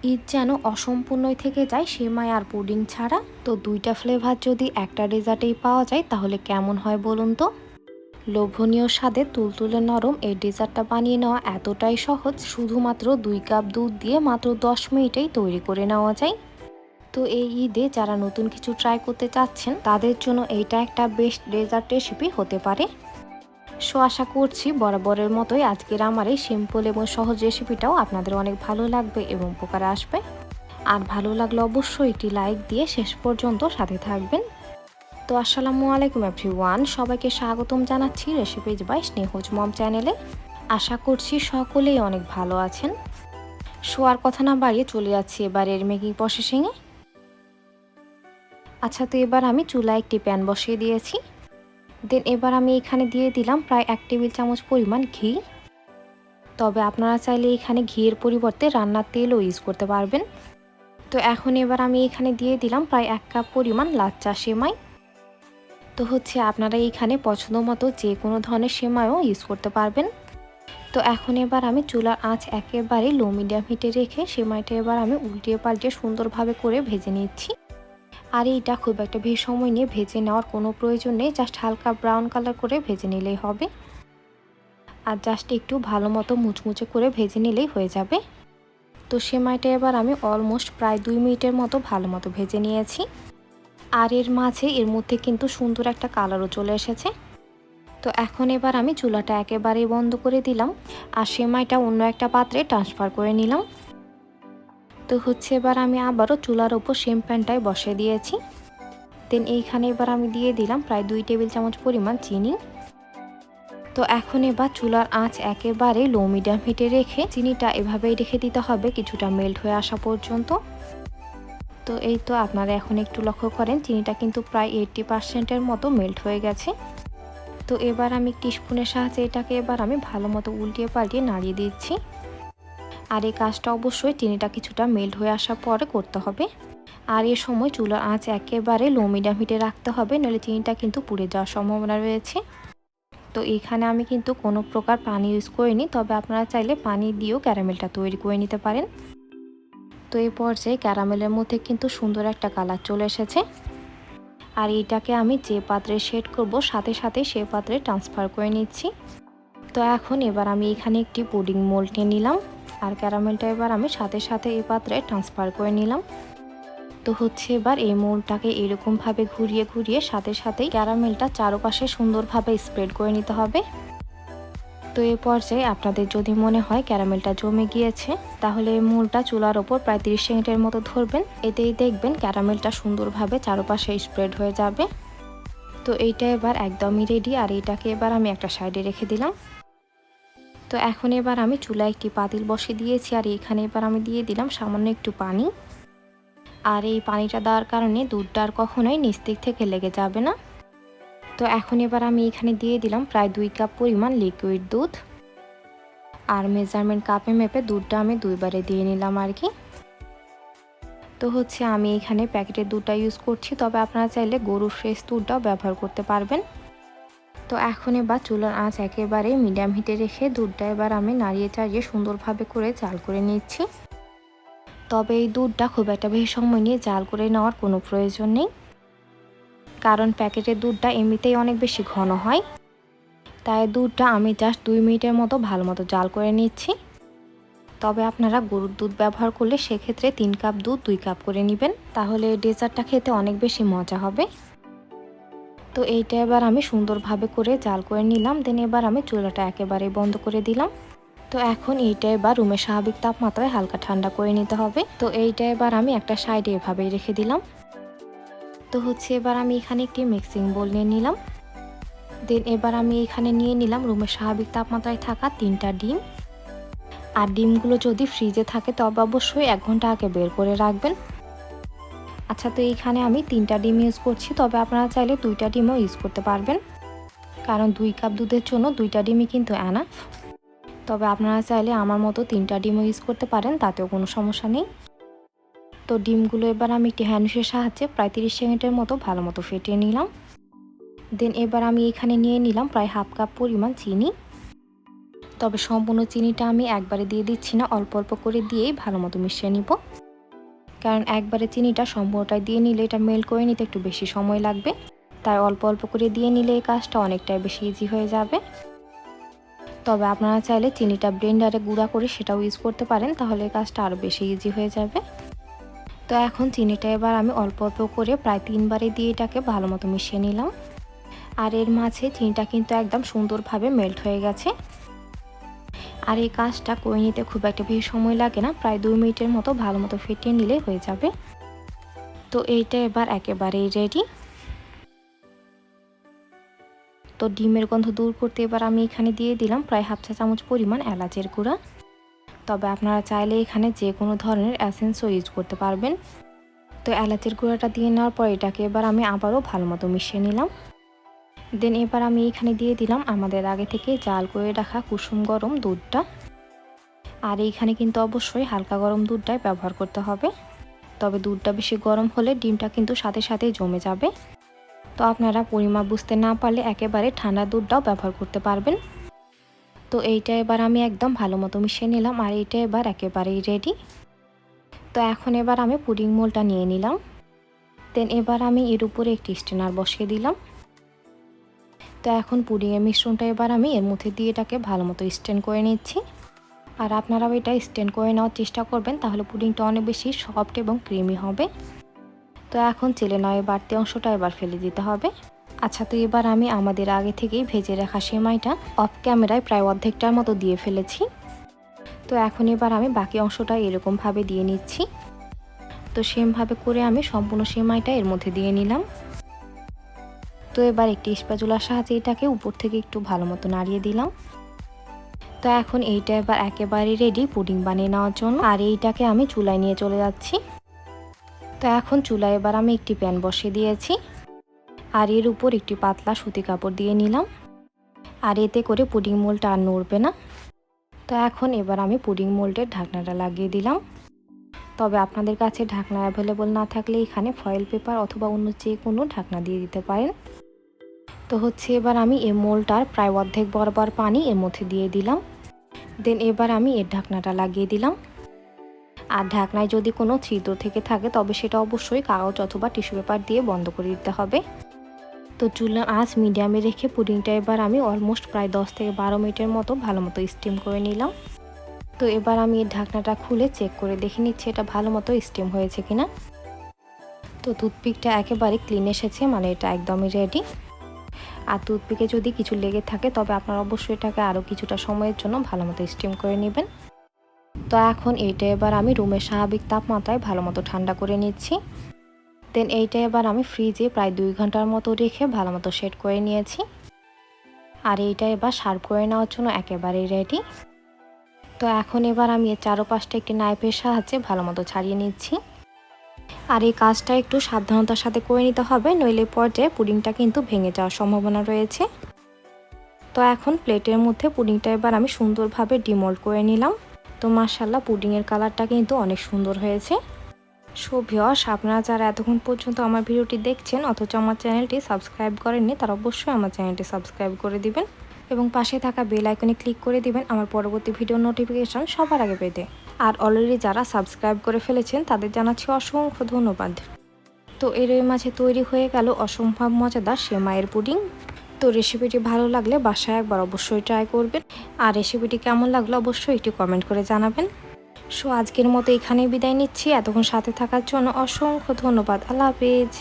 ঈদ যেন অসম্পূর্ণই থেকে যায় সেমাই আর পুডিং ছাড়া। তো দুইটা ফ্লেভার যদি একটা ডেজার্টেই পাওয়া যায় তাহলে কেমন হয় বলুন তো। লোভনীয় স্বাদে তুলতুলে নরম এই ডেজার্টটা বানিয়ে নেওয়া এতটাই সহজ, শুধুমাত্র 2 কাপ দুধ দিয়ে মাত্র 10 মিনিটেই তৈরি করে নেওয়া যায়। তো এই ঈদে যারা নতুন কিছু ট্রাই করতে চাচ্ছেন তাদের জন্য এইটা একটা বেস্ট ডেজার্ট রেসিপি হতে পারে। সো আশা করছি বরাবরের মতোই আজকের আমার এই সিম্পল এবং সহজ রেসিপিটাও আপনাদের অনেক ভালো লাগবে এবং উপকারে আসবে। আর ভালো লাগলে অবশ্যই একটি লাইক দিয়ে শেষ পর্যন্ত সাথে থাকবেন। তো আসসালামু আলাইকুম এভরিওয়ান, সবাইকে স্বাগতম জানাচ্ছি রেসিপিজ বাই স্নেহজ মম চ্যানেলে। আশা করছি সকলেই অনেক ভালো আছেন। সো আর কথা না বাড়িয়ে চলে যাচ্ছি এবারের মেকিং প্রসেসিংয়ে। আচ্ছা, তো এবার আমি চুলায় একটি প্যান বসিয়ে দিয়েছি। দেন এবার আমি এখানে দিয়ে দিলাম প্রায় 1 টেবিল চামচ পরিমাণ ঘি। তবে আপনারা চাইলে এখানে ঘিয়ের পরিবর্তে রান্নার তেলও ইউজ করতে পারবেন। তো এখন এবার আমি এখানে দিয়ে দিলাম প্রায় 1 কাপ পরিমাণ লাচ্চা সেমাই। তো আপনারা এখানে পছন্দ মতো যে কোনো ধরনের সেমাইও ইউজ করতে পারবেন। তো এখন এবার আমি চুলার আঁচ একেবারে লো মিডিয়াম হিটে রেখে সেমাইটা এবার আমি উল্টিয়ে পাল্টে সুন্দরভাবে করে ভেজে নিচ্ছি। আর এইটা খুব একটা বেশি সময় নিয়ে ভেজে নেওয়ার কোনো প্রয়োজন নেই, জাস্ট হালকা ব্রাউন কালার করে ভেজে নিলেই হবে। আর জাস্ট একটু ভালো মতো মুচমুচে করে ভেজে নিলেই হয়ে যাবে। তো সেমাইটা এবার আমি অলমোস্ট প্রায় 2 মিনিটের মতো ভালো মতো ভেজে নিয়েছি। আর এর মধ্যে কিন্তু সুন্দর একটা কালারও চলে এসেছে। তো এখন এবার আমি চুলাটা একেবারেই বন্ধ করে দিলাম আর সেমাইটা অন্য একটা পাত্রে ট্রান্সফার করে নিলাম। তো এবার আমি আবারও চুলার ওপর সেম প্যানটাই বসিয়ে দিয়েছি। দেন এইখানে এবার আমি দিয়ে দিলাম প্রায় 2 টেবিল চামচ পরিমাণ চিনি। তো এখন এবার চুলার আঁচ একেবারে লো মিডিয়াম হিটে রেখে চিনিটা এভাবেই রেখে দিতে হবে কিছুটা মেল্ট হয়ে আসা পর্যন্ত। তো এই তো আপনারা এখন একটু লক্ষ্য করেন চিনিটা কিন্তু প্রায় 80%-এর মতো মেল্ট হয়ে গেছে। তো এবার আমি একটি স্পুনের সাহায্যে এটাকে এবার আমি ভালো মতো উল্টিয়ে পাল্টিয়ে নাড়িয়ে দিচ্ছি। আর এই কাজটা অবশ্যই চিনিটা কিছুটা মেল্ট হয়ে আসার পরে করতে হবে। আর এ সময় চুলার আঁচ একেবারে লো মিডিয়াম হিটে রাখতে হবে, নইলে চিনিটা কিন্তু পুড়ে যাওয়ার সম্ভাবনা রয়েছে। তো এখানে আমি কিন্তু কোনো প্রকার পানি ইউজ করিনি, তবে আপনারা চাইলে পানি দিয়েও ক্যারামেলটা তৈরি করে নিতে পারেন। তো এই পর্যায়ে ক্যারামেলের মধ্যে কিন্তু সুন্দর একটা কালার চলে এসেছে। আর এইটাকে আমি যে পাত্রে সেট করব সাথে সাথে সে পাত্রে ট্রান্সফার করে নিচ্ছি। তো এখন এবার আমি এখানে একটি পুডিং মোল্ড নিয়ে নিলাম আর ক্যারামেলটা এবার আমি সাথে সাথে এই পাত্রে ট্রান্সফার করে নিলাম। তো এবার এই মোল্ডটাকে এরকমভাবে ঘুরিয়ে ঘুরিয়ে সাথে সাথেই ক্যারামেলটা চারপাশে সুন্দরভাবে স্প্রেড করে নিতে হবে। তো এই পর্যায়ে আপনাদের যদি মনে হয় ক্যারামেলটা জমে গিয়েছে তাহলে এই মোল্ডটা চুলার ওপর প্রায় 30 সেকেন্ডের মতো ধরবেন, এতেই দেখবেন ক্যারামেলটা সুন্দরভাবে চারপাশে স্প্রেড হয়ে যাবে। তো এইটা এবার একদমই রেডি আর এইটাকে এবার আমি একটা সাইডে রেখে দিলাম। তো এখন এবার আমি চুলায় একটি পাতিল বসিয়ে দিয়েছি আর এখানে এবার আমি দিয়ে দিলাম সামান্য একটু পানি। আর এই পানিটা দেওয়ার কারণে দুধটা আর কখনোই নিচ দিক থেকে লেগে যাবে না। তো এখন এবার আমি এখানে দিয়ে দিলাম প্রায় 2 কাপ পরিমাণ লিকুইড দুধ। আর মেজারমেন্ট কাপে মেপে দুধটা আমি 2 বারে দিয়ে নিলাম আর কি। তো আমি এখানে প্যাকেটের দুধটা ইউজ করছি, তবে আপনারা চাইলে গরুর ফ্রেশ দুধটাও ব্যবহার করতে পারবেন। তো এখন এবার চুলার আঁচ একেবারে মিডিয়াম হিটে রেখে দুধটা এবার আমি নাড়িয়ে চাড়িয়ে সুন্দরভাবে করে জাল করে নিচ্ছি। তবে এই দুধটা খুব একটা বেশি সময় নিয়ে জাল করে নেওয়ার কোনো প্রয়োজন নেই, কারণ প্যাকেটের দুধটা এমনিতেই অনেক বেশি ঘন হয়। তাই দুধটা আমি জাস্ট 2 মিনিটের মতো ভালো মতো জাল করে নিচ্ছি। তবে আপনারা গরুর দুধ ব্যবহার করলে সেক্ষেত্রে 3 কাপ দুধ 2 কাপ করে নেবেন, তাহলে ডেজার্টটা খেতে অনেক বেশি মজা হবে। তো এইটা এবার আমি সুন্দরভাবে করে জাল করে নিলাম। দেন এবার আমি চুলাটা একেবারে বন্ধ করে দিলাম। তো এখন এইটা এবার রুমের স্বাভাবিক তাপমাত্রায় হালকা ঠান্ডা করে নিতে হবে। তো এইটা এবার আমি একটা সাইডে এভাবেই রেখে দিলাম। তো এবার আমি এখানে একটি মিক্সিং বোল নিয়ে নিলাম। দেন এবার আমি এখানে নিয়ে নিলাম রুমের স্বাভাবিক তাপমাত্রায় থাকা 3টা ডিম। আর ডিমগুলো যদি ফ্রিজে থাকে তবে অবশ্যই 1 ঘন্টা আগে বের করে রাখবেন। আচ্ছা, তো এইখানে আমি 3টা ডিম ইউজ করছি, তবে আপনারা চাইলে 2টা ডিমও ইউজ করতে পারবেন, কারণ 2 কাপ দুধের জন্য 2টা ডিমই কিন্তু এনাফ। তবে আপনারা চাইলে আমার মতো 3টা ডিমও ইউজ করতে পারেন, তাতেও কোনো সমস্যা নেই। তো ডিমগুলো এবার আমি একটি হ্যান্ডউইচের সাহায্যে প্রায় 30 সেকেন্ডের মতো ভালো মতো ফেটিয়ে নিলাম। দেন এবার আমি এখানে নিয়ে নিলাম প্রায় হাফ কাপ পরিমাণ চিনি। তবে সম্পূর্ণ চিনিটা আমি একবারে দিয়ে দিচ্ছি না, অল্প অল্প করে দিয়েই ভালো মতো মিশিয়ে নিব। কারণ একবারে চিনিটা সম্পূর্ণটাই দিয়ে নিলে এটা মেল্ট করে নিতে একটু বেশি সময় লাগবে, তাই অল্প অল্প করে দিয়ে নিলে এই কাজটা অনেকটাই বেশি ইজি হয়ে যাবে। তবে আপনারা চাইলে চিনিটা ব্লেন্ডারে গুঁড়া করে সেটাও ইউজ করতে পারেন, তাহলে এই কাজটা আরও বেশি ইজি হয়ে যাবে। তো এখন চিনিটা এবার আমি অল্প অল্প করে প্রায় 3 বারে দিয়ে এটাকে ভালো মতো মিশিয়ে নিলাম। আর এর মাঝে চিনিটা কিন্তু একদম সুন্দরভাবে মেল্ট হয়ে গেছে। আর এই কাজটা করে নিতে খুব একটা বেশি সময় লাগে না, প্রায় 2 মিনিটের মতো ভালো মতো ফেটিয়ে নিলে হয়ে যাবে। তো এইটা এবার একেবারেই রেডি। তো ডিমের গন্ধ দূর করতে এবার আমি এখানে দিয়ে দিলাম প্রায় হাফ চা চামচ পরিমাণ এলাচের গুঁড়া। তবে আপনারা চাইলে এখানে যে কোনো ধরনের এসেন্সও ইউজ করতে পারবেন। তো এলাচের গুঁড়াটা দিয়ে নেওয়ার পর এটাকে এবার আমি আবারও ভালো মতো মিশিয়ে নিলাম। দেন এবার আমি এখানে দিয়ে দিলাম আমাদের আগে থেকে জাল করে রাখা কুসুম গরম দুধটা। আর এইখানে কিন্তু অবশ্যই হালকা গরম দুধটাই ব্যবহার করতে হবে, তবে দুধটা বেশি গরম হলে ডিমটা কিন্তু সাথে সাথে জমে যাবে। তো আপনারা পরিমাপ বুঝতে না পারলে একেবারে ঠান্ডা দুধটাও ব্যবহার করতে পারবেন। তো এইটা এবার আমি একদম ভালো মতো মিশিয়ে নিলাম, আর এইটা এবার একেবারেই রেডি। তো এখন এবার আমি পুডিং মোলটা নিয়ে নিলাম। দেন এবার আমি এর উপরে একটি স্ট্রেনার বসিয়ে দিলাম। তো এখন পুডিংয়ের মিশ্রণটা এবার আমি এর মধ্যে দিয়ে এটাকে ভালো মতো স্টেন করে নিচ্ছি। আর আপনারাও এটা স্টেন করে নেওয়ার চেষ্টা করবেন, তাহলে পুডিংটা অনেক বেশি সফট এবং ক্রিমি হবে। তো এখন চেলে নেওয়া বাড়তি অংশটা এবার ফেলে দিতে হবে। আচ্ছা, তো এবার আমি আমাদের আগে থেকেই ভেজে রাখা সেমাইটা অফ ক্যামেরায় প্রায় অর্ধেকটার মতো দিয়ে ফেলেছি। তো এখন এবার আমি বাকি অংশটা এরকমভাবে দিয়ে নিচ্ছি। তো সেমভাবে করে আমি সম্পূর্ণ সেমাইটা এর মধ্যে দিয়ে নিলাম। তো এবার একটি স্প্যাচুলার সাহায্যে এটাকে উপর থেকে একটু ভালো মতো নাড়িয়ে দিলাম। তো এখন এইটা এবার একেবারে রেডি পুডিং বানিয়ে নেওয়ার জন্য, আর এইটাকে আমি চুলায় নিয়ে চলে যাচ্ছি। তো এখন চুলায় এবার আমি একটি প্যান বসিয়ে দিয়েছি, আর এর উপর একটি পাতলা সুতি কাপড় দিয়ে নিলাম, আর এতে করে পুডিং মোল্ডটা আর নড়বে না। তো এখন এবার আমি পুডিং মোল্ডের ঢাকনাটা লাগিয়ে দিলাম। তবে আপনাদের কাছে ঢাকনা অ্যাভেলেবল না থাকলে এখানে ফয়েল পেপার অথবা অন্য যে কোনো ঢাকনা দিয়ে দিতে পারেন। তো এবার আমি এই মোল্ডটার প্রায় অর্ধেক বরাবর পানি এর মধ্যে দিয়ে দিলাম। দেন এবার আমি এর ঢাকনাটা লাগিয়ে দিলাম। আর ঢাকনায় যদি কোনো ছিদ্র থেকে থাকে তবে সেটা অবশ্যই কাগজ অথবা টিস্যু পেপার দিয়ে বন্ধ করে দিতে হবে। তো চুলার আঁচ মিডিয়ামে রেখে পুডিংটা এবার আমি অলমোস্ট প্রায় 10 থেকে 12 মিনিটের মতো ভালো মতো স্টিম করে নিলাম। তো এবার আমি এই ঢাকনাটা খুলে চেক করে দেখে নিচ্ছি এটা ভালো মতো স্টিম হয়েছে কিনা। তো টুথপিকটা একেবারে ক্লিন এসেছে, মানে এটা একদমই রেডি। আর টুথপিকে যদি কিছু লেগে থাকে তবে আপনারা অবশ্যই এটাকে আরও কিছুটা সময়ের জন্য ভালো মতো স্টিম করে নেবেন। তো এখন এইটা এবার আমি রুমের স্বাভাবিক তাপমাত্রায় ভালো মতো ঠান্ডা করে নিচ্ছি। দেন এইটা এবার আমি ফ্রিজে প্রায় 2 ঘন্টার মতো রেখে ভালো মতো সেট করে নিয়েছি। আর এইটা এবার সার্ভ করে নেওয়ার জন্য একেবারেই রেডি। তো এখন এবার আমি এর চারপাশটা একটি নাইফের সাহায্যে ভালো মতো ছাড়িয়ে নিচ্ছি। আর এই কাজটা একটু সাবধানতার সাথে করে নিতে হবে, নইলে পর্যায়ে পুডিংটা কিন্তু ভেঙে যাওয়ার সম্ভাবনা রয়েছে। তো এখন প্লেটের মধ্যে পুডিংটা এবার আমি সুন্দরভাবে ডিমোল্ড করে নিলাম। তো মাশাআল্লাহ পুডিংয়ের কালারটা কিন্তু অনেক সুন্দর হয়েছে। সো ভিউয়ার্স, আপনারা যারা এতক্ষণ পর্যন্ত আমার ভিডিওটি দেখছেন অথচ আমার চ্যানেলটি সাবস্ক্রাইব করেননি, তারা অবশ্যই আমার চ্যানেলটি সাবস্ক্রাইব করে দিবেন এবং পাশে থাকা বেল আইকনে ক্লিক করে দিবেন আমার পরবর্তী ভিডিও নোটিফিকেশন সবার আগে পেতে। আর অলরেডি যারা সাবস্ক্রাইব করে ফেলেছেন তাদের জানাচ্ছি অসংখ্য ধন্যবাদ। তো এর মাঝে তৈরি হয়ে গেল অসম্ভব মজাদার সেমাইয়ের পুডিং। তো রেসিপিটি ভালো লাগলে বাসায় একবার অবশ্যই ট্রাই করবেন, আর রেসিপিটি কেমন লাগলো অবশ্যই একটু কমেন্ট করে জানাবেন। সো আজকের মতো এখানেই বিদায় নিচ্ছি। এতক্ষণ সাথে থাকার জন্য অসংখ্য ধন্যবাদ। আল্লাহ হাফেজ।